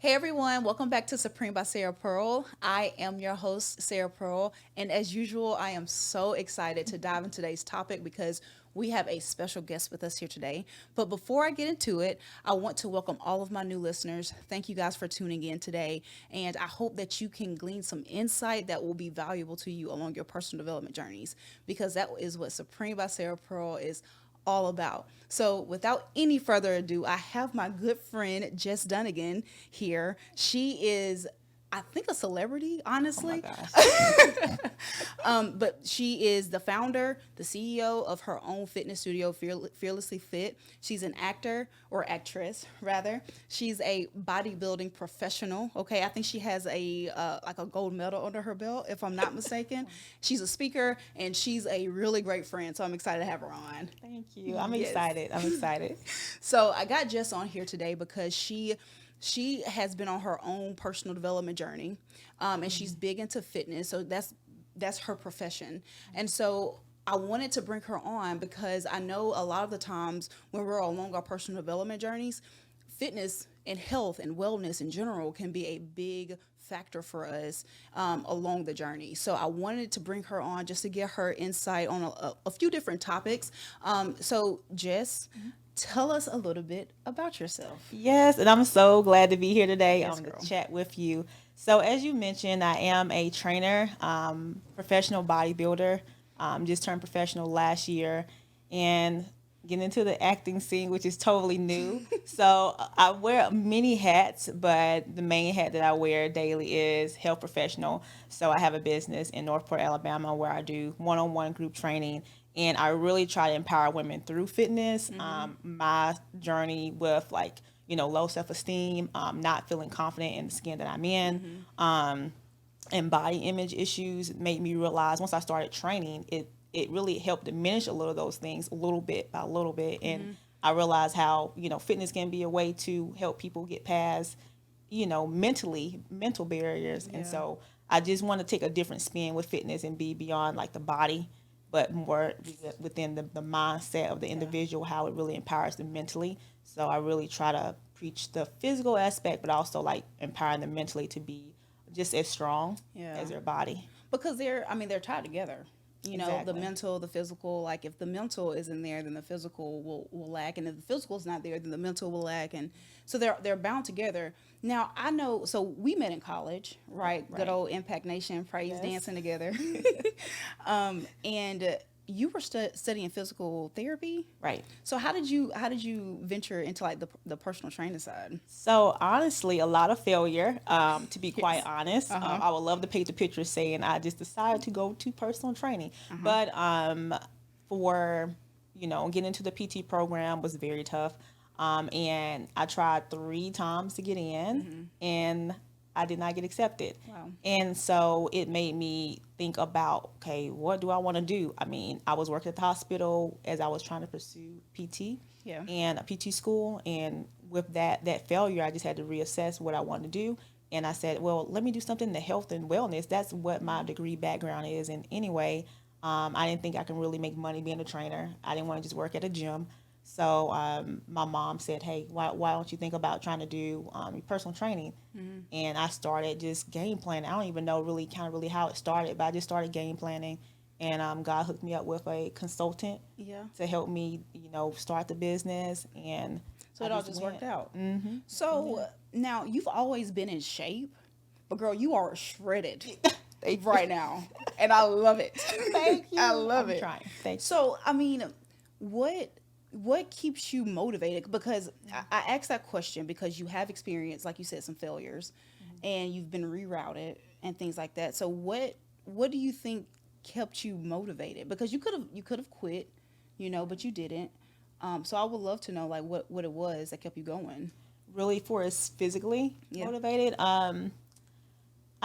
Hey everyone, welcome back to Supreme by Sarah Pearl. I am your host, Sarah Pearl, and as usual, I am so excited to dive into today's topic because we have a special guest with us here today. But before I get into it, I want to welcome all of my new listeners. Thank you guys for tuning in today, and I hope that you can glean some insight that will be valuable to you along your personal development journeys because that is what Supreme by Sarah Pearl is all about. So, without any further ado, I have my good friend Jess Dunnigan here. She is, I think, a celebrity, Oh my honestly. gosh. But she is the founder, the CEO of her own fitness studio, Fearlessly Fit. She's an actor or actress, rather. She's a bodybuilding professional. Okay, I think she has a like a gold medal under her belt, if I'm not mistaken. She's a speaker and she's a really great friend. So I'm excited to have her on. Thank you. I'm Yes. excited. I'm excited. So I got Jess on here today because she has been on her own personal development journey, and she's big into fitness. So that's her profession, and so I wanted to bring her on because I know a lot of the times when we're along our personal development journeys, fitness and health and wellness in general can be a big factor for us along the journey. So I wanted to bring her on just to get her insight on a few different topics. So Jess, tell us a little bit about yourself. Yes, and I'm so glad to be here today Yes, to girl. chat with you. So, as you mentioned, I am a trainer, professional bodybuilder. Just turned professional last year, and getting into the acting scene, which is totally new. So, I wear many hats, but the main hat that I wear daily is health professional. So, I have a business in Northport, Alabama, where I do one-on-one group training, and I really try to empower women through fitness. My journey with low self esteem, not feeling confident in the skin that I'm in, and body image issues made me realize once I started training, it really helped diminish a little of those things a little bit by a little bit. And I realized how fitness can be a way to help people get past mental barriers. And Yeah. so I just want to take a different spin with fitness and be beyond like the body, but more within the mindset of the Yeah. individual, how it really empowers them mentally. So I really try to preach the physical aspect, but also like empowering them mentally to be just as strong Yeah. as their body. Because they're tied together. You know, the Exactly. mental, the physical. Like if the mental isn't there, then the physical will lack, and if the physical is not there, then the mental will lack, and so they're bound together. Now I know. So we met in college, right? Good Right. old Impact Nation, praise Yes. dancing together, and you were studying physical therapy. Right. So how did you venture into like the personal training side? So honestly, a lot of failure. To be quite Yes. honest, Uh huh. I would love to paint the picture saying I just decided to go to personal training, Uh huh. but for getting into the PT program was very tough, and I tried 3 times to get in, Mm-hmm. and I did not get accepted. Wow. And so it made me think about, okay, what do I want to do? I mean, I was working at the hospital as I was trying to pursue PT Yeah. and a PT school. And with that failure, I just had to reassess what I wanted to do. And I said, well, let me do something in the health and wellness. That's what my degree background is. And anyway, I didn't think I can really make money being a trainer. I didn't want to just work at a gym. So my mom said, "Hey, why don't you think about trying to do personal training?" Mm-hmm. And I started just game planning. I don't even know really kind of really how it started, but I just started game planning, and God hooked me up with a consultant Yeah. to help me, start the business, and So I it all just just went. worked out. Mm-hmm. From So there. now you've always been in shape, but girl, you are shredded Thank you. right now, and I love it. Thank I you. love I'm it. trying. Thank you. So I mean, what what keeps you motivated? Because I asked that question because you have experienced, like you said, some failures, and you've been rerouted and things like that. So what do you think kept you motivated? Because you could have quit, but you didn't. So I would love to know like what it was that kept you going. Really, for us physically Yeah. motivated.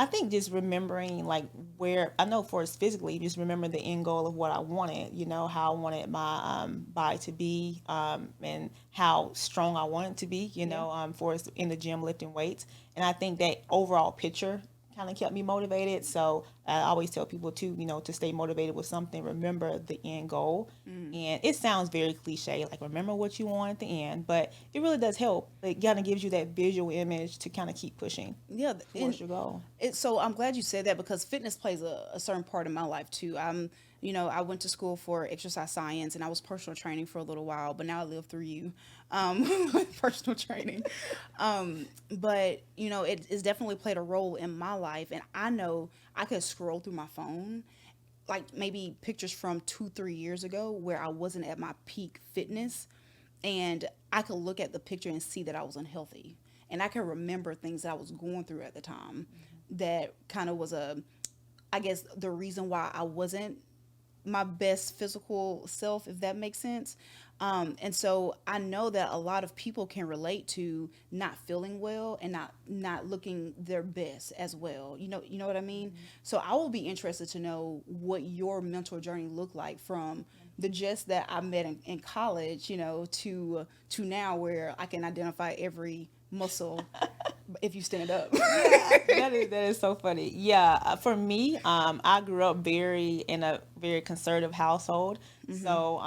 I think just remembering like where I know for us physically, just remember the end goal of what I wanted, how I wanted my body to be, and how strong I wanted to be, Yeah. for us in the gym lifting weights. And I think that overall picture kind of kept me motivated. So I always tell people to, to stay motivated with something, remember the end goal. And it sounds very cliche, like remember what you want at the end, but it really does help. It kind of gives you that visual image to kind of keep pushing Yeah, towards your goal. so I'm glad you said that because fitness plays a certain part in my life too. I went to school for exercise science and I was personal training for a little while, but now I live through you, with personal training. But it's definitely played a role in my life, and I know I could scroll through my phone like maybe pictures from 2 3 years ago where I wasn't at my peak fitness, and I could look at the picture and see that I was unhealthy, and I can remember things that I was going through at the time that kind of was I guess the reason why I wasn't my best physical self, if that makes sense. And so I know that a lot of people can relate to not feeling well and not looking their best as well. You know what I mean? So I will be interested to know what your mental journey looked like from the Jess that I met in college, to now where I can identify every muscle if you stand up. That is so funny. Yeah, for me, I grew up in a very conservative household. So,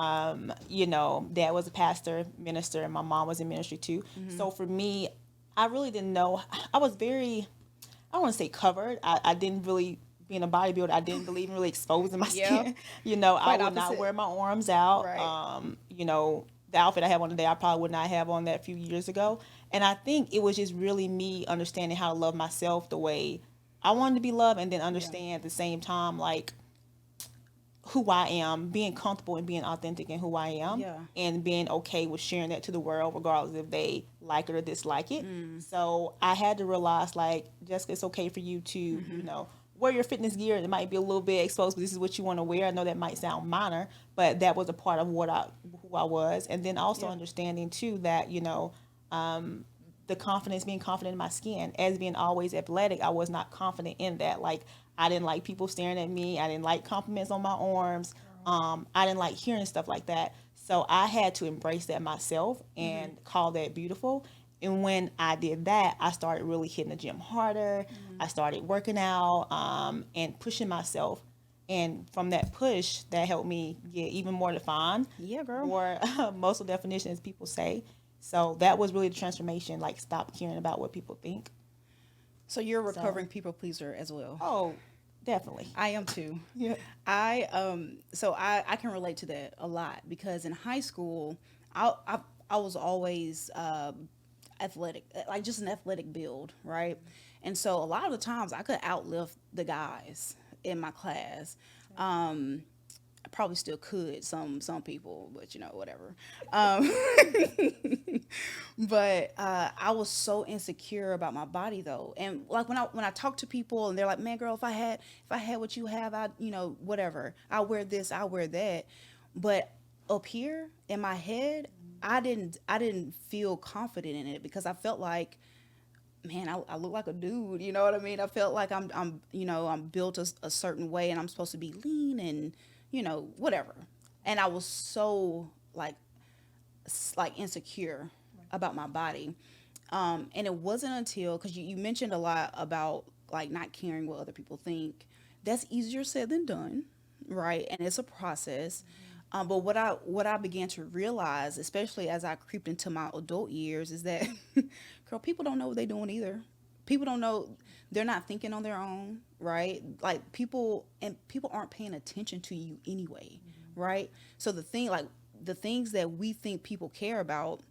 dad was a pastor, minister, and my mom was in ministry too. So for me, I really didn't know. I was very, I don't want to say covered. I didn't really, being a bodybuilder, I didn't believe in really exposing my Yep. skin. I Quite would not opposite. wear my arms out. Right. The outfit I have on today, I probably would not have on that a few years ago. And I think it was just really me understanding how to love myself the way I wanted to be loved, and then Yeah. understand at the same time, like, who I am, being comfortable and being authentic in who I am, Yeah. and being okay with sharing that to the world, regardless if they like it or dislike it. So I had to realize, like, Jessica, it's okay for you to, wear your fitness gear. It might be a little bit exposed, but this is what you want to wear. I know that might sound minor, but that was a part of who I was. And then also Yeah. understanding too that, the confidence, being confident in my skin, as being always athletic, I was not confident in that. Like, I didn't like people staring at me. I didn't like compliments on my arms. I didn't like hearing stuff like that. So I had to embrace that myself and call that beautiful. And when I did that, I started really hitting the gym harder. I started working out, and pushing myself. And from that push, that helped me get even more defined, Yeah, girl. more muscle definition, as people say. So that was really the transformation. Like, stop caring about what people think. So you're a So, recovering people pleaser as well. oh, definitely. I am too. Yeah. I can relate to that a lot because in high school, I was always athletic, like just an athletic build, right? And so a lot of the times I could outlift the guys in my class. I probably still could some people, but whatever. Um, but I was so insecure about my body though, and like when I talk to people and they're like, "Man, girl, if I had what you have, I whatever. I wear this, I wear that." But up here in my head, I didn't feel confident in it because I felt like, man, I look like a dude. You know what I mean? I felt like I'm built a certain way and I'm supposed to be lean and whatever. And I was so like insecure about my body. And it wasn't until because you mentioned a lot about like not caring what other people think. That's easier said than done, right? And it's a process. But what I began to realize, especially as I creeped into my adult years, is that girl, people don't know what they're doing either. People don't know, they're not thinking on their own, right? Like people aren't paying attention to you anyway, right? So the things that we think people care about,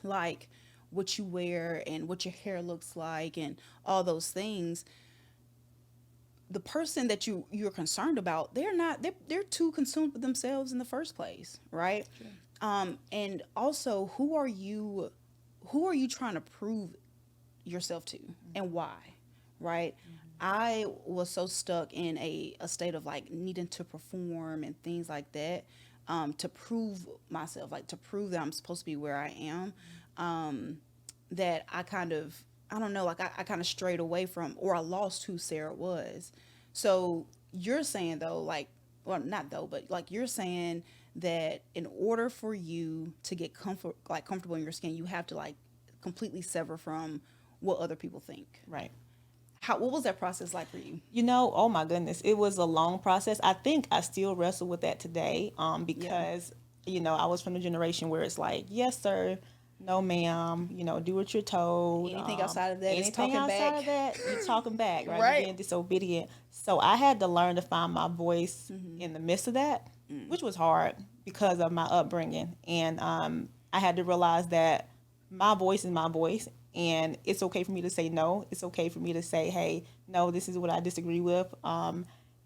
like what you wear and what your hair looks like and all those things, the person that you're concerned about, they're too consumed with themselves in the first place, right? And also, who are you trying to prove yourself to, and why, right? I was so stuck in a state of like needing to perform and things like that, to prove myself, like to prove that I'm supposed to be where I am, that I don't know, like I kind of strayed away from, or I lost who Sarah was. So you're saying though, like, well, not though, but like you're saying that in order for you to get comfortable in your skin, you have to like completely sever from what other people think. Right. What was that process like for you? Oh my goodness, it was a long process. I think I still wrestle with that today, Yeah. because I was from the generation where it's like, yes, sir, no, ma'am, do what you're told. Anything outside of that is Anything talking outside back. of that, you're talking back, right? You're Right. being disobedient. So I had to learn to find my voice in the midst of that, which was hard because of my upbringing, and I had to realize that my voice is my voice, and it's okay for me to say no. It's okay for me to say, hey, no, this is what I disagree with.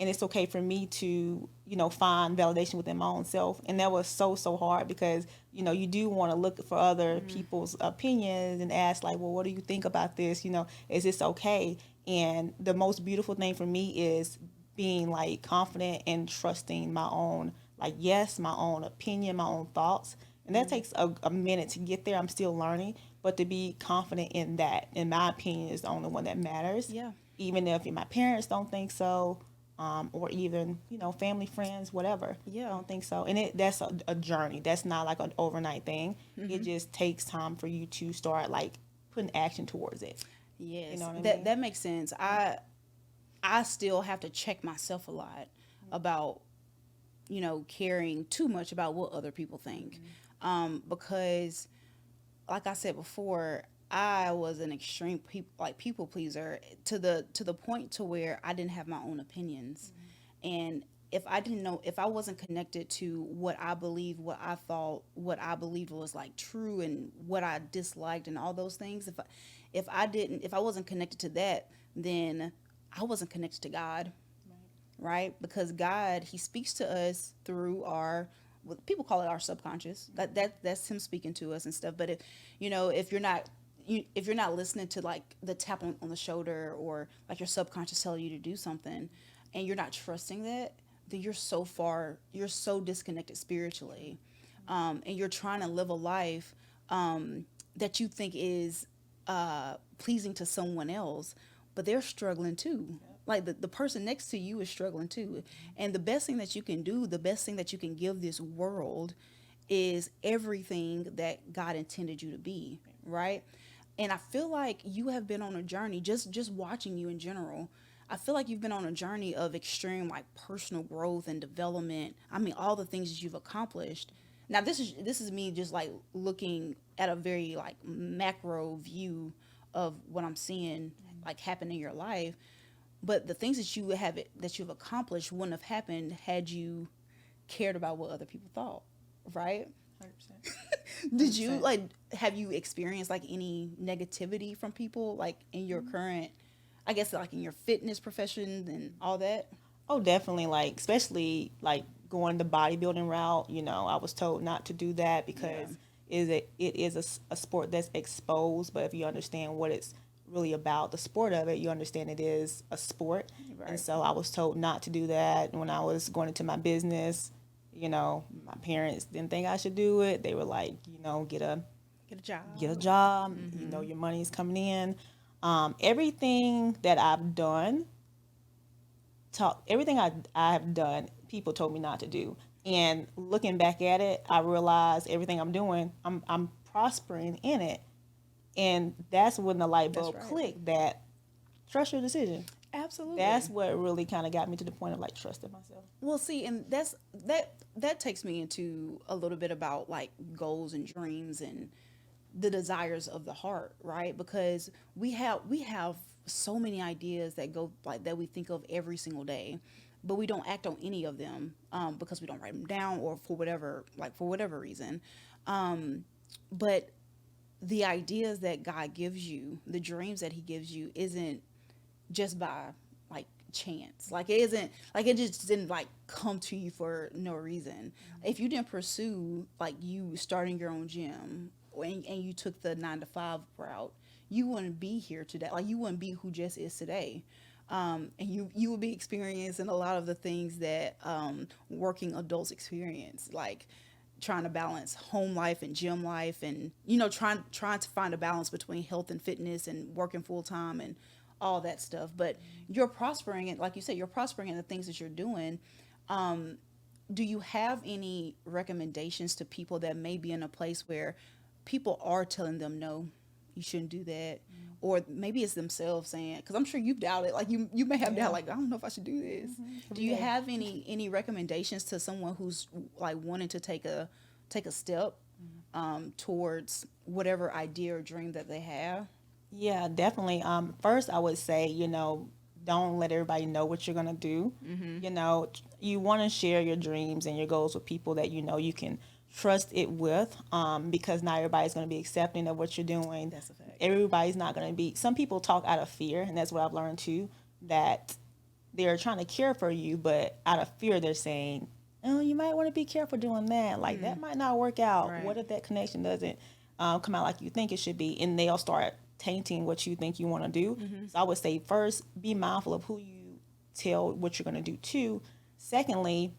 And it's okay for me to, find validation within my own self. And that was so hard because, you do want to look for other people's opinions and ask, like, well, what do you think about this? Is this okay? And the most beautiful thing for me is being like confident and trusting my own, like, yes, my own opinion, my own thoughts. And that takes a minute to get there. I'm still learning, but to be confident in that, in my opinion, is the only one that matters. Yeah. Even if my parents don't think so, or even family, friends, whatever. Yeah. Don't think so. And that's a journey. That's not like an overnight thing. It just takes time for you to start like putting action towards it. Yes. You know what I that mean? that makes sense. I still have to check myself a lot about caring too much about what other people think. Because like I said before, I was an extreme people pleaser to the point to where I didn't have my own opinions. And if I wasn't connected to what I believed, what I thought, what I believed was like true, and what I disliked and all those things, if I wasn't connected to that, then I wasn't connected to God, right? Because God, He speaks to us through our, what people call it, our subconscious. That's Him speaking to us and stuff. But if you're not, if you're not listening to like the tap on the shoulder, or like your subconscious telling you to do something, and you're not trusting that, then you're so disconnected spiritually, and you're trying to live a life that you think is pleasing to someone else, but they're struggling too. Like the person next to you is struggling too. And the best thing that you can do, the best thing that you can give this world, is everything that God intended you to be, right? And I feel like you have been on a journey, just watching you in general. I feel like you've been on a journey of extreme like personal growth and development. I mean, all the things that you've accomplished. Now this is me just like looking at a very like macro view of what I'm seeing like happen in your life. But the things that you've accomplished wouldn't have happened had you cared about what other people thought, right? 100%. Did you like have you experienced like any negativity from people like in your current, I guess, like in your fitness profession and all that? Oh, definitely. Like, especially like going the bodybuilding route. I was told not to do that Yeah. because it is a sport that's exposed. But if you understand what it's really about, the sport of it, you understand it is a sport. And Right. so I was told not to do that when I was going into my business. My parents didn't think I should do it. They were like, Get a job. get a job. Your money's coming in. Everything that I've done everything I have done, people told me not to do. And looking back at it, I realized everything I'm doing, I'm prospering in it. And that's when the light That's bulb right. clicked that trust your decision. Absolutely. That's what really kind of got me to the point of like trusting myself. Well, see, and that takes me into a little bit about like goals and dreams and the desires of the heart, right? Because we have so many ideas that go like that we think of every single day, but we don't act on any of them because we don't write them down, or for whatever reason. But the ideas that God gives you, the dreams that He gives you, isn't just by like chance. Like it isn't like it just didn't like come to you for no reason. If you didn't pursue like you starting your own gym, and you took the 9 to 5 route, you wouldn't be here today. Like you wouldn't be who Jess is today. And you would be experiencing a lot of the things that working adults experience, like trying to balance home life and gym life, and trying to find a balance between health and fitness and working full time and all that stuff. But you're prospering, and like you said, you're prospering in the things that you're doing. Do you have any recommendations to people that may be in a place where people are telling them no, you shouldn't do that. Or maybe it's themselves saying, because I'm sure you've doubted, like you may have Yeah. doubt, like I don't know if I should do this. Do Every you day. have any recommendations to someone who's like wanting to take a step towards whatever idea or dream that they have? Yeah, definitely. First, I would say, don't let everybody know what you're gonna do. You want to share your dreams and your goals with people that you can trust it with. Because not everybody's gonna be accepting of what you're doing. That's a fact. Everybody's not gonna be. Some people talk out of fear, and that's what I've learned too. That they're trying to care for you, but out of fear, they're saying, "Oh, you might want to be careful doing that. Like that might not work out. Right. What if that connection doesn't come out like you think it should be?" And they'll start tainting what you think you want to do. So I would say first, be mindful of who you tell what you're going to do to. Secondly,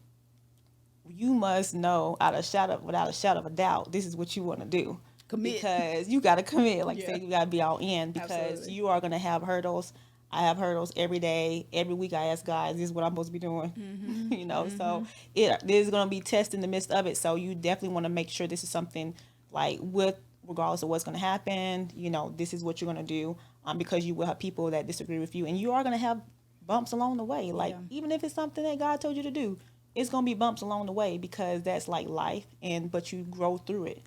you must know without a shadow of a doubt, this is what you want to do. Commit. Because you got to commit. Like I Yeah. said, you got to be all in because Absolutely. you are going to have hurdles. I have hurdles every day. Every week I ask God, "This is what I'm supposed to be doing." So there's going to be tests in the midst of it. So you definitely want to make sure this is something like with regardless of what's going to happen. This is what you're going to do because you will have people that disagree with you, and you are going to have bumps along the way. Like Yeah. even if it's something that God told you to do, it's going to be bumps along the way because that's like life, but you grow through it.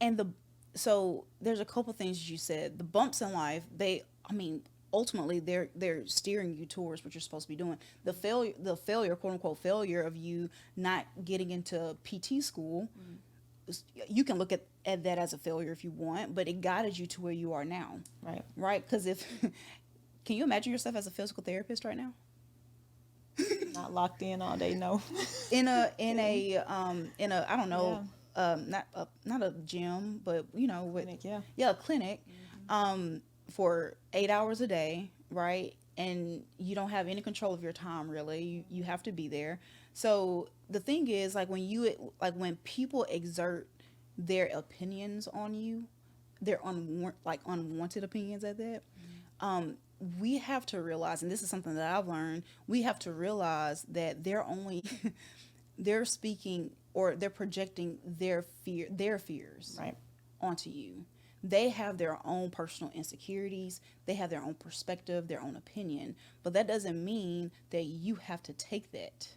And so there's a couple things you said. The bumps in life, I mean, ultimately they're steering you towards what you're supposed to be doing. The failure, quote unquote failure of you not getting into PT school, you can look at that as a failure if you want, but it guided you to where you are now. Right. Right? Because if can you imagine yourself as a physical therapist right now? Not locked in all day. No. In a I don't know, Yeah. not a gym, but with Clinic, yeah. a clinic, for 8 hours a day, right? And you don't have any control of your time really. You have to be there. So the thing is, like when people exert their opinions on you, their unwanted opinions at that, we have to realize, and this is something that I've learned, we have to realize that they're only they're speaking or they're projecting their fears Right. onto you. They have their own personal insecurities, they have their own perspective, their own opinion, but that doesn't mean that you have to take that,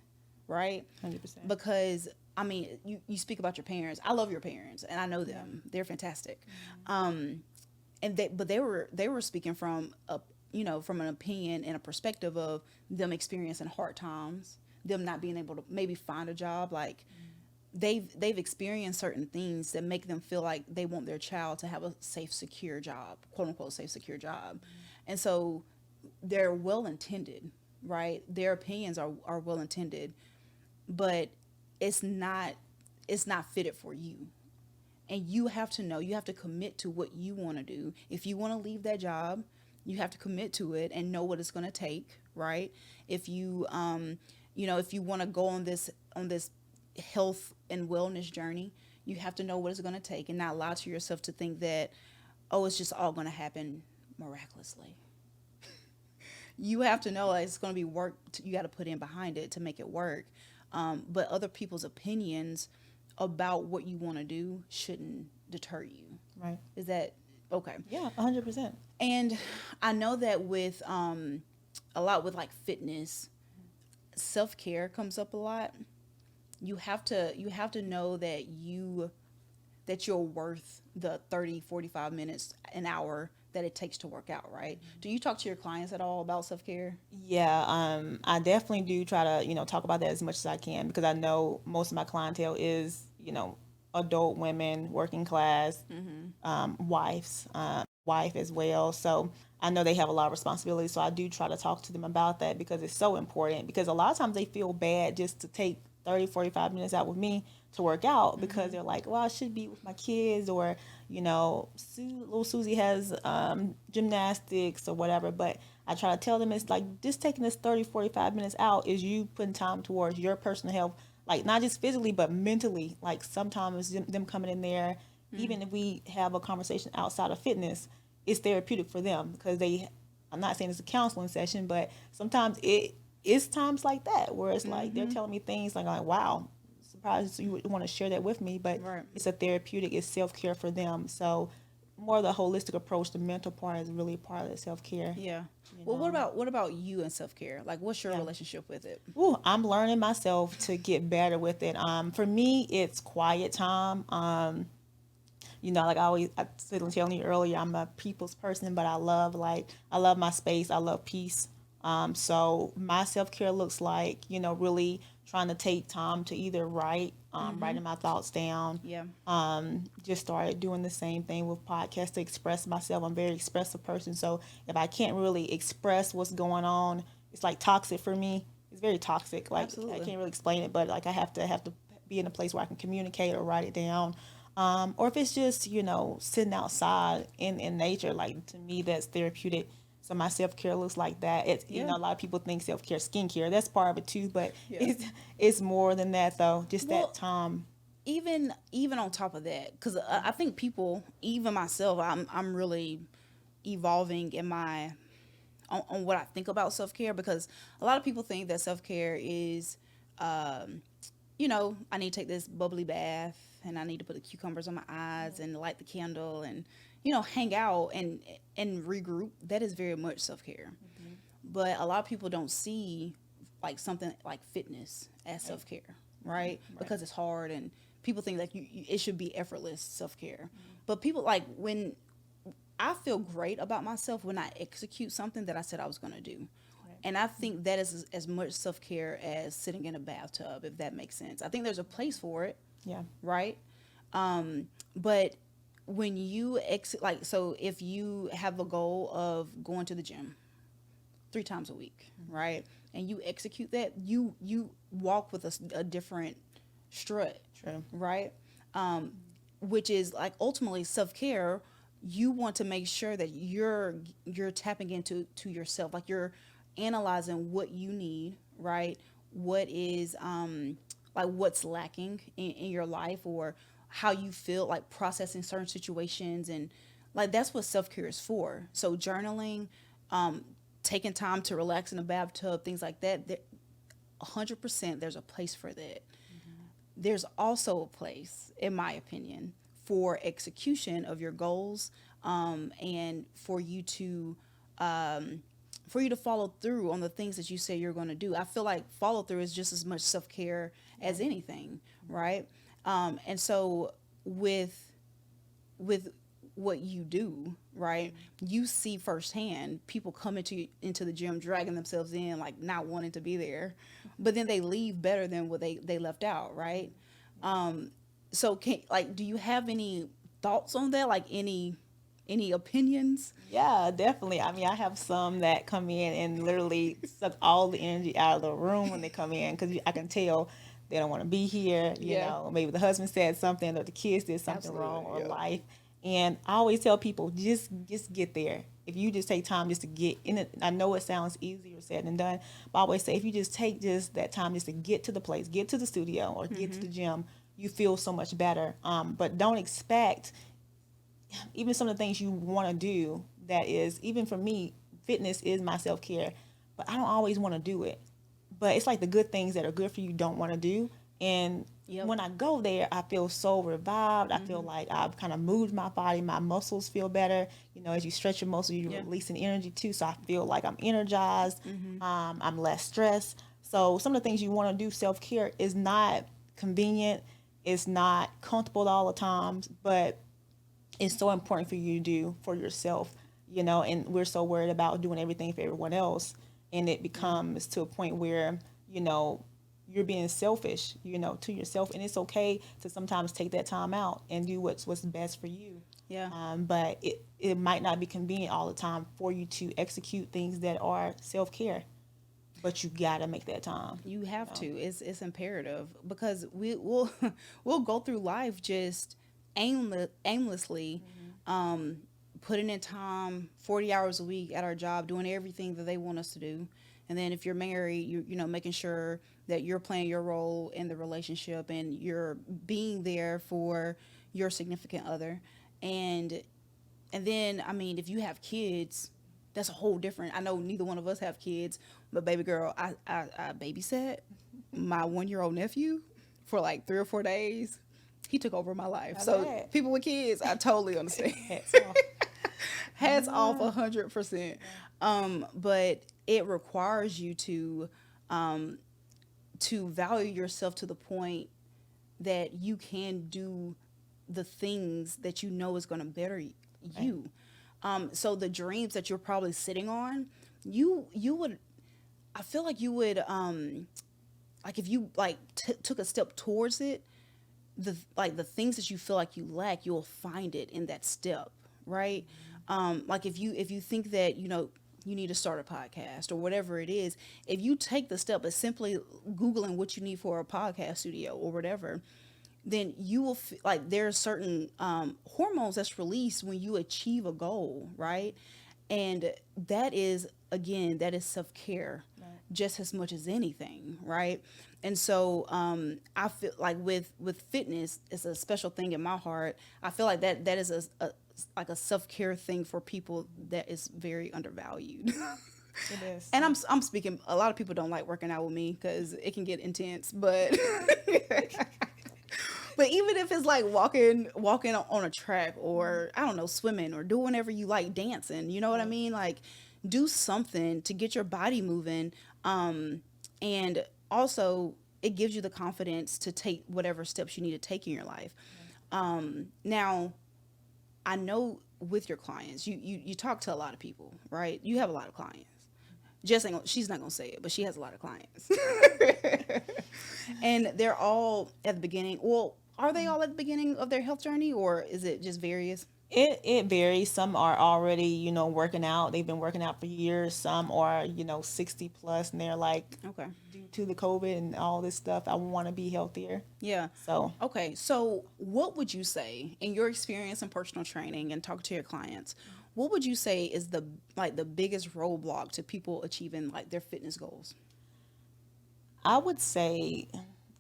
right? 100%. Because I mean, you speak about your parents. I love your parents, and I know them. They're fantastic. But they were speaking from from an opinion and a perspective of them experiencing hard times, them not being able to maybe find a job. Like they've experienced certain things that make them feel like they want their child to have a safe, secure job, quote unquote safe, secure job, and so they're well intended, right? Their opinions are well intended, but it's not fitted for you. And you have to know, you have to commit to what you want to do. If you want to leave that job, you have to commit to it and know what it's going to take, right? If you if you want to go on this health and wellness journey, you have to know what it's going to take and not lie to yourself to think that, oh, it's just all going to happen miraculously. You have to know that it's going to be work. You got to put in behind it to make it work. But other people's opinions about what you want to do shouldn't deter you. Right. Is that okay? Yeah, 100%. And I know that with a lot with like fitness, self-care comes up a lot. You have to know that you're worth the 30, 45 minutes, an hour that it takes to work out, right? Do you talk to your clients at all about self-care? Yeah, I definitely do try to, talk about that as much as I can because I know most of my clientele is, adult women, working class, wives, wife as well. So I know they have a lot of responsibility. So I do try to talk to them about that because it's so important because a lot of times they feel bad just to take 30, 45 minutes out with me to work out because they're like, well, I should be with my kids or, little Susie has gymnastics or whatever. But I try to tell them it's like just taking this 30, 45 minutes out is you putting time towards your personal health, like not just physically, but mentally. Like sometimes them coming in there, even if we have a conversation outside of fitness, it's therapeutic for them because I'm not saying it's a counseling session, but sometimes it's times like that where it's like they're telling me things like wow, surprised you would want to share that with me, but Right. it's a therapeutic, it's self-care for them. So more of the holistic approach. The mental part is really part of the self care. Yeah. You Well, know. what about you and self care? Like, what's your Yeah. relationship with it? Ooh, I'm learning myself to get better with it. For me, it's quiet time. Like I was telling you earlier, I'm a people's person, but I love my space. I love peace. So my self care looks like, really trying to take time to either writing my thoughts down. Yeah. Just started doing the same thing with podcasts to express myself. I'm a very expressive person, so if I can't really express what's going on, it's like toxic for me. It's very toxic. Like I Absolutely. can't really explain it, but like I have to be in a place where I can communicate or write it down. Or if it's just sitting outside in nature, like to me that's therapeutic. So my self care looks like that. It's Yeah. a lot of people think self care skincare. That's part of it too, but Yeah. it's more than that though. Just that Well, time. even on top of that, because I think people, even myself, I'm really evolving in my on what I think about self care, because a lot of people think that self care is, um, I need to take this bubbly bath and I need to put the cucumbers on my eyes and light the candle and hang out and regroup. That is very much self care. But a lot of people don't see like something like fitness as Right. self care, right? Right. Because it's hard and people think like it should be effortless self care. But people like when I feel great about myself when I execute something that I said I was going to do. Right. And I think that is as much self care as sitting in a bathtub, if that makes sense. I think there's a place for it, Yeah. right? But when you exit, like, so if you have a goal of going to the gym 3 times a week, right? And you execute that, you walk with a different strut, True. right? Which is like ultimately self care. You want to make sure that you're tapping into yourself, like you're analyzing what you need, right? What is like what's lacking in your life, or how you feel, like processing certain situations, and like that's what self care is for. So journaling, taking time to relax in a bathtub, things like that. 100% there's a place for that. There's also a place, in my opinion, for execution of your goals, and for you to follow through on the things that you say you're going to do. I feel like follow through is just as much self care as anything, right? And so with with what you do, right? You see firsthand people come into the gym dragging themselves in, like not wanting to be there, but then they leave better than what they left out, right? So can like do you have any thoughts on that? Like any opinions? Yeah, definitely. I mean, I have some that come in and literally suck all the energy out of the room when they come in because I can tell they don't want to be here. Yeah. Maybe the husband said something or the kids did something wrong Absolutely. or Yeah. life. And I always tell people just get there. If you just take time just to get in it, I know it sounds easier said than done, but I always say if you just take just that time just to get to the place, get to the studio or get to the gym, you feel so much better. But don't expect even some of the things you want to do. That is, even for me, fitness is my self-care, but I don't always want to do it. But it's like the good things that are good for you don't want to do. And Yep. when I go there, I feel so revived. I feel like I've kind of moved my body. My muscles feel better. As you stretch your muscles, you're Yeah. releasing energy too. So I feel like I'm energized. I'm less stressed. So some of the things you want to do, self-care, is not convenient. It's not comfortable all the times, but it's so important for you to do for yourself, and we're so worried about doing everything for everyone else. And it becomes to a point where, you're being selfish, to yourself. And it's okay to sometimes take that time out and do what's best for you. Yeah. But it might not be convenient all the time for you to execute things that are self-care, but you gotta make that time. You have to. It's imperative because we'll we'll go through life just aimlessly, putting in time 40 hours a week at our job, doing everything that they want us to do. And then if you're married, making sure that you're playing your role in the relationship and you're being there for your significant other. And and then I mean, if you have kids, that's a whole different. I know neither one of us have kids, but baby girl, I babysat my 1-year-old nephew for like 3 or 4 days. he took over my life. I So bet. people with kids, I totally understand. Hats off. Hats off 100%. But it requires you um, to value yourself to the point that you can do the things that you know is going to better Right. you. So the dreams that you're probably sitting on, you would, I feel like you would, like if you like took a step towards it, the things that you feel like you lack, you'll find it in that step, right? Like if you think that you need to start a podcast or whatever it is, if you take the step of simply googling what you need for a podcast studio or whatever, then you will like there are certain hormones that's released when you achieve a goal, right? And that is, again, that is self-care Right. just as much as anything, right? And so I feel like with fitness, it's a special thing in my heart. I feel like that is a like a self-care thing for people that is very undervalued. It is. And I'm speaking, a lot of people don't like working out with me because it can get intense, but but even if it's like walking on a track, or I don't know, swimming, or do whatever you like, dancing, you know what I Right. mean? Like do something to get your body moving. And also it gives you the confidence to take whatever steps you need to take in your life. Now I know with your clients, you talk to a lot of people, right? You have a lot of clients. Jess ain't she's not gonna say it, but she has a lot of clients. And they're all at the beginning. Well, are they all at the beginning of their health journey, or is it just various? It varies. Some are already, working out. They've been working out for years. Some are, 60 plus, and they're like, Okay. due to the COVID and all this stuff, I want to be healthier. Yeah. So Okay. So, what would you say in your experience in personal training and talking to your clients? What would you say is the biggest roadblock to people achieving like their fitness goals? I would say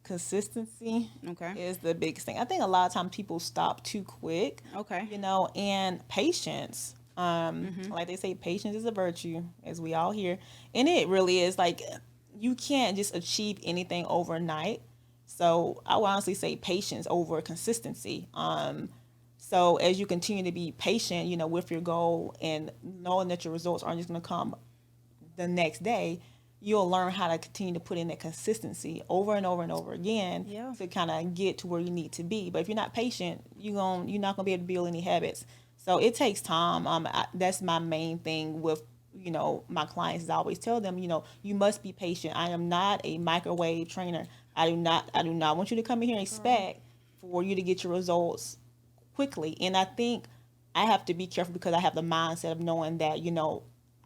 consistency Okay. is the biggest thing. I think a lot of times people stop too quick, Okay. and patience. Mm-hmm. Like they say, patience is a virtue, as we all hear, and it really is. Like you can't just achieve anything overnight. So I would honestly say patience over consistency. So as you continue to be patient, with your goal and knowing that your results aren't just going to come the next day, you'll learn how to continue to put in that consistency over and over and over again Yeah. to kind of get to where you need to be. But if you're not patient, you're not gonna be able to build any habits. So it takes time. That's my main thing with my clients. Is I always tell them, you must be patient. I am not a microwave trainer. I do not want you to come in here and expect for you to get your results quickly. And I think I have to be careful because I have the mindset of knowing that,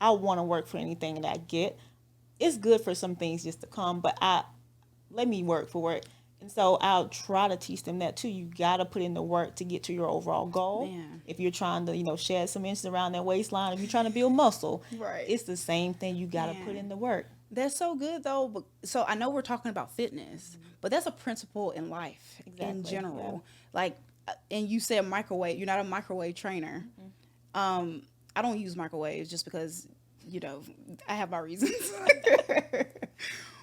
I want to work for anything that I get. It's good for some things just to come, but I let me work for it. And so I'll try to teach them that too. You gotta put in the work to get to your overall goal. Man. If you're trying to, shed some inches around that waistline, if you're trying to build muscle, Right. it's the same thing. You gotta put Man. in the work. That's so good though. But so I know we're talking about fitness, but that's a principle in life in Exactly. Yeah. general. Like, and you said microwave. You're not a microwave trainer. I don't use microwaves just because I have my reasons.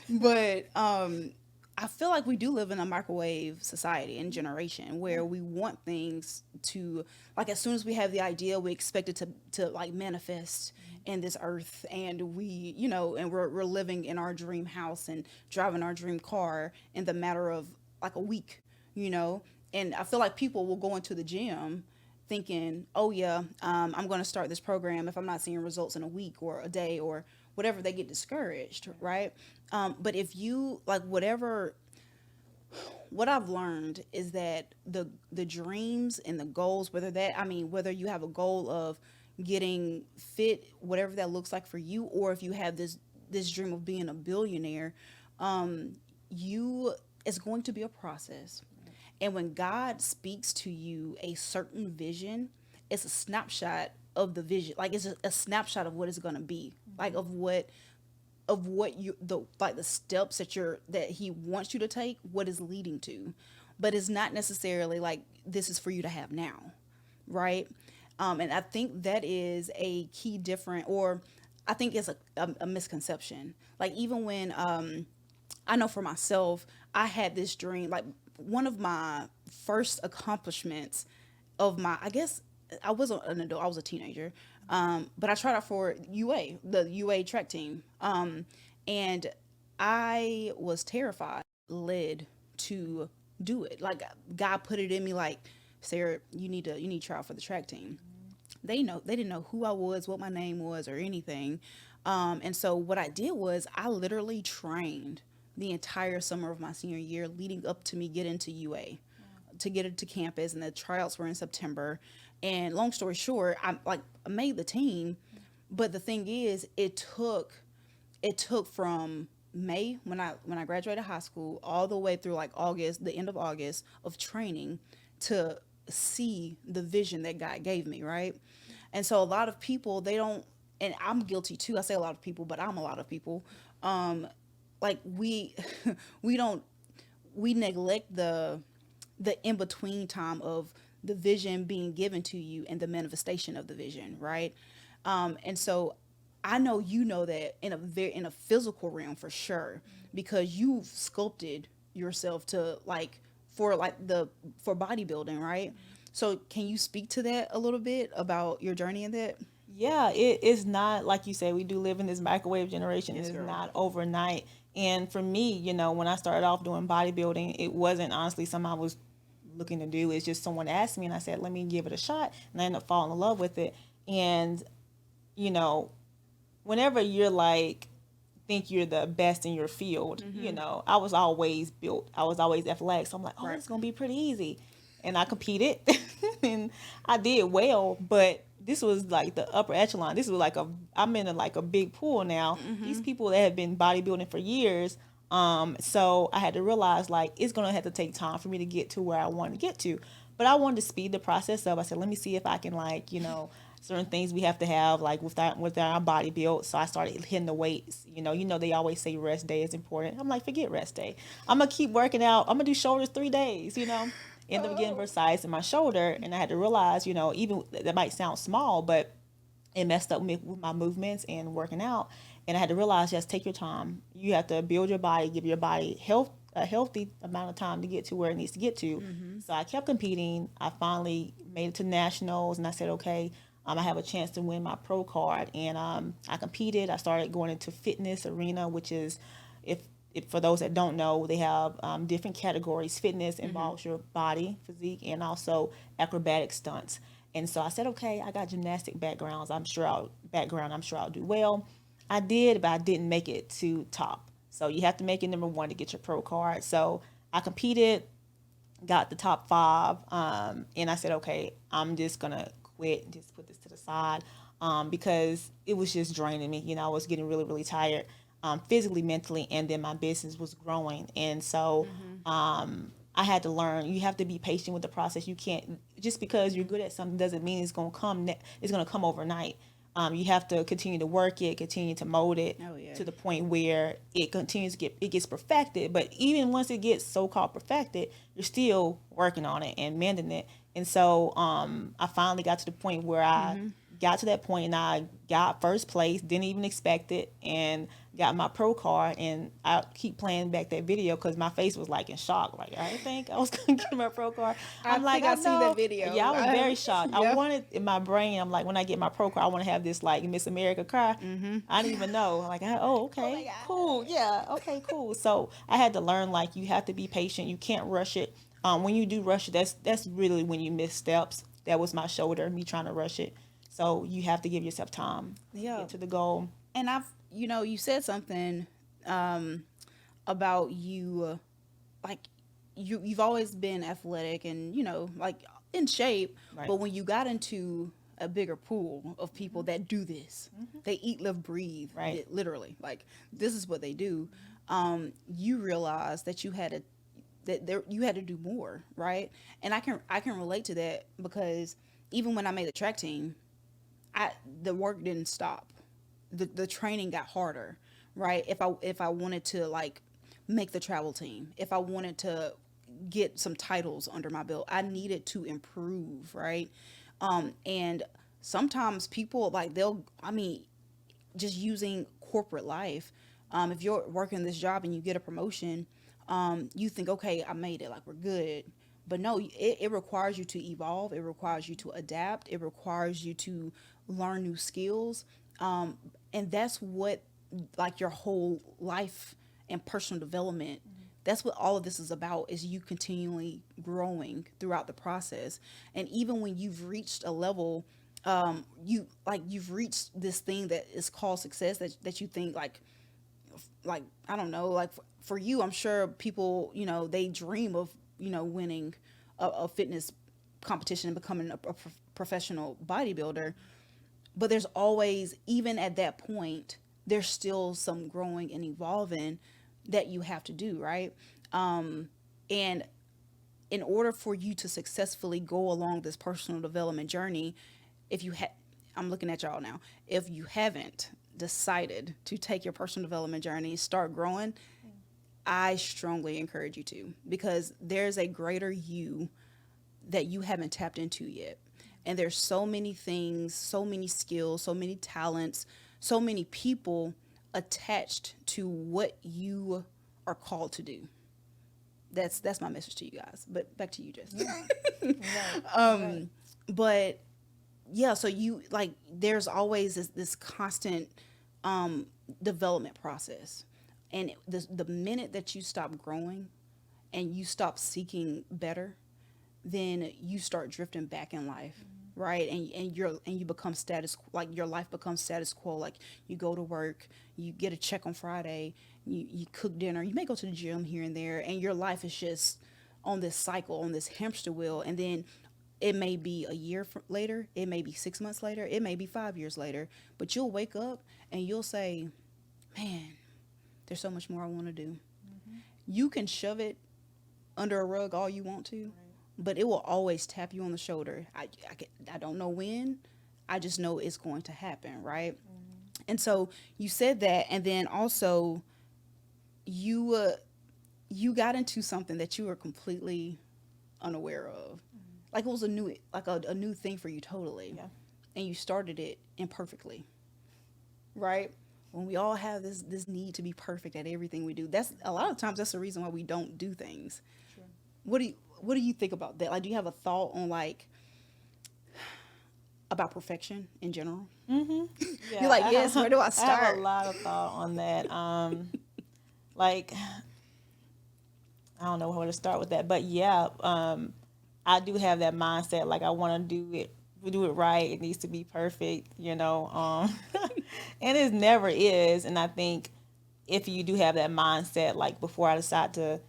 But I feel like we do live in a microwave society and generation where we want things to, like, as soon as we have the idea, we expect it to like manifest in this earth, and and we're living in our dream house and driving our dream car in the matter of like a week, you know. And I feel like people will go into the gym thinking, oh yeah, I'm going to start this program. If I'm not seeing results in a week or a day or whatever, they get discouraged, right? But if you like whatever, what I've learned is that the dreams and the goals, whether you have a goal of getting fit, whatever that looks like for you, or if you have this dream of being a billionaire, you it's going to be a process. And when God speaks to you a certain vision, it's a snapshot of the vision. Like it's a snapshot of what it's going to be. Like of what you the like the steps that he wants you to take, what is leading to. But it's not necessarily like this is for you to have now, right? And I think that is a key different, or I think it's a misconception. Like even when I know for myself, I had this dream. Like one of my first accomplishments of my, I guess I wasn't an adult, I was a teenager. But I tried out for the UA track team. And I was terrified, led to do it. Like God put it in me like, Sarah, you need to try out for the track team. They didn't know who I was, what my name was, or anything. And so what I did was I literally trained the entire summer of my senior year leading up to me getting to UA to get it to campus, and the tryouts were in September. And long story short, I made the team, but the thing is, it took from May when I graduated high school all the way through like August, the end of August of training to see the vision that God gave me, right? And so a lot of people they don't, and I'm guilty too. I say a lot of people, but I'm a lot of people. Like we we don't we neglect the in between time of the vision being given to you and the manifestation of the vision, right? And so I know you know that in a physical realm for sure because you've sculpted yourself to for bodybuilding, right? So can you speak to that a little bit about your journey in that? Yeah, it is not like you say. We do live in this microwave generation. It Yes, is girl. not overnight. And for me, when I started off doing bodybuilding, it wasn't honestly something I was looking to do. It's just someone asked me, and I said, "Let me give it a shot," and I ended up falling in love with it. And you know, whenever you're like think you're the best in your field, I was always built. I was always athletic. So I'm like, oh, Right. it's gonna be pretty easy. And I competed and I did well, but this was like the upper echelon. This was like I'm in like a big pool now. These people that have been bodybuilding for years. So I had to realize like it's gonna have to take time for me to get to where I want to get to. But I wanted to speed the process up. I said, let me see if I can like, certain things we have to have like with our body built. So I started hitting the weights. They always say rest day is important. I'm like, forget rest day. I'm gonna keep working out. I'm gonna do shoulders 3 days. End up getting versatility in my shoulder, and I had to realize, even that might sound small, but it messed up with my movements and working out. And I had to realize, just take your time. You have to build your body, give your body a healthy amount of time to get to where it needs to get to. So I kept competing. I finally made it to nationals, and I said, okay, I have a chance to win my pro card. And I competed. I started going into fitness arena, which is, if for those that don't know, they have different categories. Fitness involves your body, physique, and also acrobatic stunts. And so I said, okay, I got gymnastic I'm sure I'll do well. I did, but I didn't make it to top. So you have to make it number one to get your pro card. So I competed, got the top five, and I said, okay, I'm just gonna quit and just put this to the side, because it was just draining me. I was getting really, really tired, physically, mentally, and then my business was growing, and so I had to learn. You have to be patient with the process. You can't just because you're good at something doesn't mean it's gonna come. It's gonna come overnight. You have to continue to work it, continue to mold it Oh, yeah. to the point where it gets perfected. But even once it gets so called perfected, you're still working on it and mending it. And so I finally got to the point where I got to that point and I got first place, didn't even expect it, and got my pro card. And I keep playing back that video because my face was like in shock. Like, I didn't think I was going to get my pro card. I I'm like, think I seen know. that video. Yeah, I was very shocked. I Yep. wanted in my brain, I'm like, when I get my pro card, I want to have this like Miss America car. I didn't even know. Like, okay, God. cool. Yeah, okay, cool. So I had to learn like you have to be patient. You can't rush it. When you do rush it, that's really when you miss steps. That was my shoulder, me trying to rush it. So you have to give yourself time to Yeah. get to the goal. And you said something about you, like you've always been athletic and like in shape, Right. but when you got into a bigger pool of people that do this, they eat, live, breathe, Right. it, literally, like this is what they do. You realize that you had to do more, right? And I can relate to that because even when I made the track team, the work didn't stop. The training got harder, right? If I wanted to like make the travel team, if I wanted to get some titles under my belt, I needed to improve, right? And sometimes people like I mean, just using corporate life, if you're working this job and you get a promotion, you think, okay, I made it, like we're good. But no, it requires you to evolve. It requires you to adapt. It requires you to learn new skills. And that's what, like, your whole life and personal development, that's what all of this is about, is you continually growing throughout the process. And even when you've reached a level, you've reached this thing that is called success, that you think, like I don't know, like for you, I'm sure people, they dream of, winning a fitness competition and becoming a professional bodybuilder. But there's always, even at that point, there's still some growing and evolving that you have to do, right? And in order for you to successfully go along this personal development journey, if you had, I'm looking at y'all now, if you haven't decided to take your personal development journey, start growing, I strongly encourage you to, because there's a greater you that you haven't tapped into yet. And there's so many things, so many skills, so many talents, so many people attached to what you are called to do. That's my message to you guys. But back to you, Jess. Right. Right. But yeah, so you, like, there's always this constant development process. And the minute that you stop growing and you stop seeking better, then you start drifting back in life, right? And you become status, like your life becomes status quo. Like, you go to work, you get a check on Friday, you cook dinner, you may go to the gym here and there, and your life is just on this cycle, on this hamster wheel. And then it may be a year later, it may be 6 months later, it may be 5 years later, but you'll wake up and you'll say, man, there's so much more I want to do. You can shove it under a rug all you want to, but it will always tap you on the shoulder. I don't know when, I just know it's going to happen, right? And so you said that, and then also you got into something that you were completely unaware of. Like, it was a new thing for you, totally. Yeah. And you started it imperfectly, right? When we all have this need to be perfect at everything we do, that's a lot of times that's the reason why we don't do things. Sure. What do you think about that? Like, do you have a thought on, like, about perfection in general? Yeah, You're like, yes, where do I I have start? a lot of thought on that. Like, I don't know where to start with that, but yeah, I do have that mindset. Like, I want to do it right. It needs to be perfect, and it never is. And I think if you do have that mindset, like before I decide to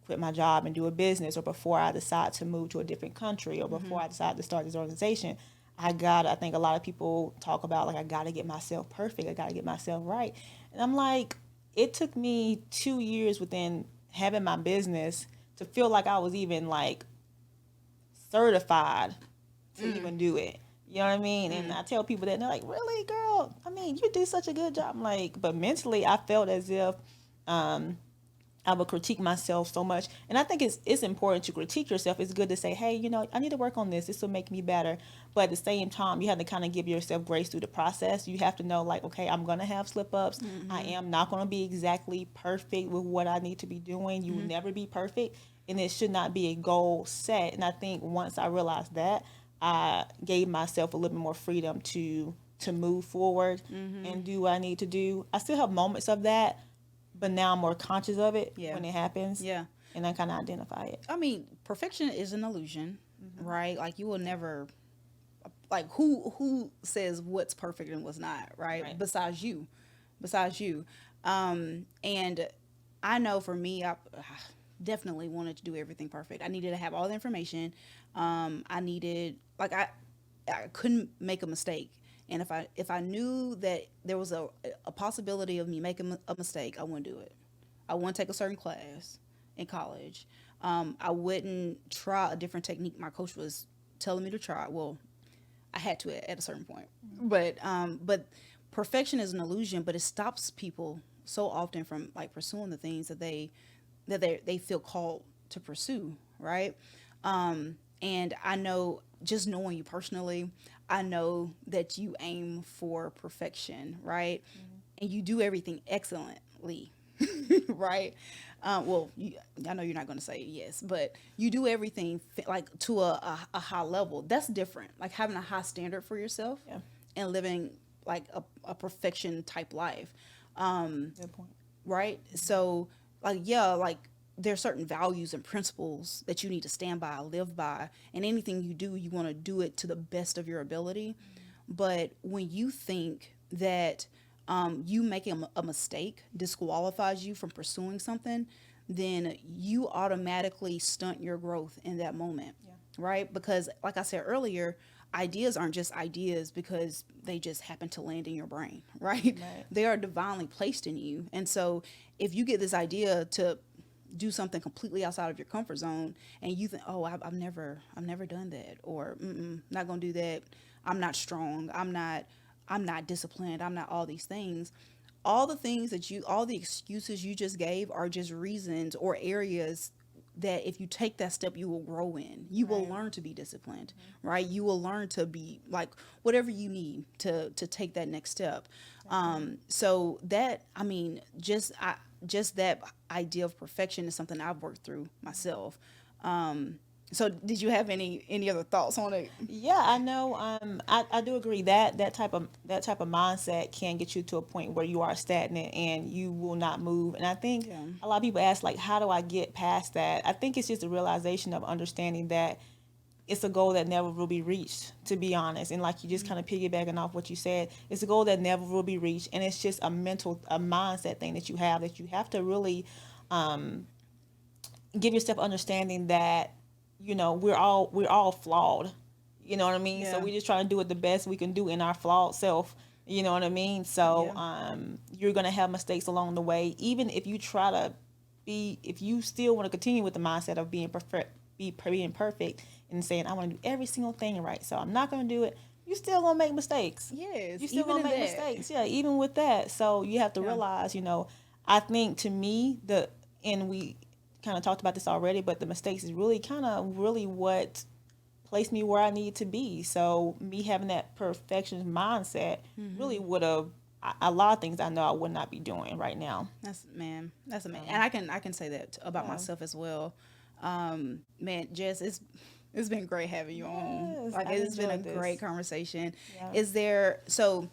quit my job and do a business, or before I decide to move to a different country, or before I decide to start this organization, I think a lot of people talk about, like, I got to get myself perfect. I got to get myself right. And I'm like, it took me 2 years within having my business to feel like I was even, like, certified to even do it. You know what I mean? And I tell people that, and they're like, really, girl? I mean, you do such a good job. I'm like, but mentally, I felt as if I would critique myself so much. And I think it's important to critique yourself. It's good to say, hey, I need to work on this. This will make me better. But at the same time, you have to kind of give yourself grace through the process. You have to know, like, okay, I'm going to have slip ups. I am not going to be exactly perfect with what I need to be doing. You will never be perfect. And it should not be a goal set. And I think once I realized that, I gave myself a little bit more freedom to move forward and do what I need to do. I still have moments of that, but now I'm more conscious of it when it happens. Yeah. And I kind of identify it. I mean, perfection is an illusion, right? Like, you will never, like, who says what's perfect and what's not, right? Besides you. And I know for me, I definitely wanted to do everything perfect. I needed to have all the information. I needed, like, I couldn't make a mistake. And if I knew that there was a possibility of me making a mistake, I wouldn't do it. I wouldn't take a certain class in college. I wouldn't try a different technique my coach was telling me to try. Well, I had to at a certain point. But perfection is an illusion, but it stops people so often from, like, pursuing the things that they feel called to pursue, right? And I know, just knowing you personally, I know that you aim for perfection, right? And you do everything excellently. right? Well, I know you're not going to say yes, but you do everything like to a high level. That's different. Like having a high standard for yourself Yeah. and living like a perfection type life. Good point. Right? So, like, yeah, like there's certain values and principles that you need to stand by, live by, and anything you do, you want to do it to the best of your ability. But when you think that you making a mistake disqualifies you from pursuing something, then you automatically stunt your growth in that moment, Yeah. right? Because, like I said earlier, ideas aren't just ideas because they just happen to land in your brain, right? Right. They are divinely placed in you. And so, if you get this idea to do something completely outside of your comfort zone and you think, oh, I've never done that, or not gonna do that, I'm not strong, I'm not disciplined, I'm not all these things, all the excuses you just gave are just reasons or areas that if you take that step you will grow in, you will Right. learn to be disciplined, right? You will learn to be like whatever you need to take that next step. So that, I mean, just that idea of perfection is something I've worked through myself. So did you have any other thoughts on it? Yeah, I know. I do agree that that type of mindset can get you to a point where you are stagnant and you will not move. And I think Yeah. a lot of people ask like, how do I get past that? I think it's just a realization of understanding that it's a goal that never will be reached, to be honest. And like you just kind of piggybacking off what you said, it's a goal that never will be reached, and it's just a mindset thing that you have to really give yourself understanding that we're all flawed. You know what I mean? So Yeah. we just trying to do it the best we can do in our flawed self. You know what I mean? So Yeah. you're gonna have mistakes along the way. Even if you try to if you still want to continue with the mindset of being perfect and saying I want to do every single thing right, so I'm not gonna do it. You still gonna make mistakes. Yes, You still even gonna in make that. mistakes. Yeah, even with that. So you have to Yeah. realize, I think to me and we kind of talked about this already, but the mistakes is really kind of really what placed me where I need to be. So me having that perfectionist mindset really would have a lot of things I know I would not be doing right now. That's amazing, and I can say that about Yeah. myself as well. Man, Jess, it's been great having you on. Yes, Like I it's been a enjoyed great this. conversation. Yeah. Is there so?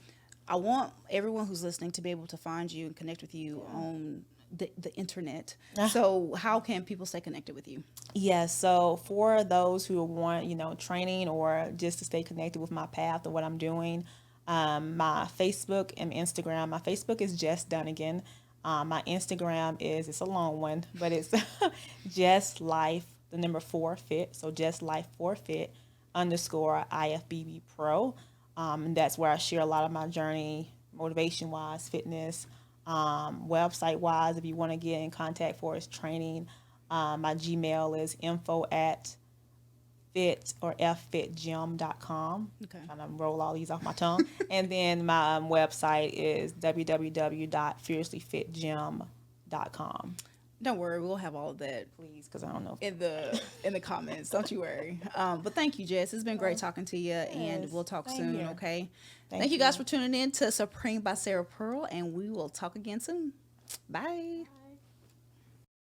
I want everyone who's listening to be able to find you and connect with you Yeah. on the internet. Ah. So how can people stay connected with you? Yes, so for those who want, training or just to stay connected with my path or what I'm doing, my Facebook and Instagram. My Facebook is Jess Dunnigan. My Instagram it's a long one, but it's Jess Life, the number 4 fit. So Jess Life 4 fit underscore IFBB Pro. And that's where I share a lot of my journey, motivation wise, fitness, website wise. If you want to get in contact for us training, my Gmail is info at fit or ffitgym.com. Okay. Trying to roll all these off my tongue. And then my website is www.fiercelyfitgym.com. Don't worry, we'll have all of that Please, because I don't know. in the comments. Don't you worry. But thank you, Jess. It's been great talking to you, and Yes, we'll talk same soon. here. Okay. Thank Thank you guys you. for tuning in to Supreme by Sarah Pearl, and we will talk again soon. Bye.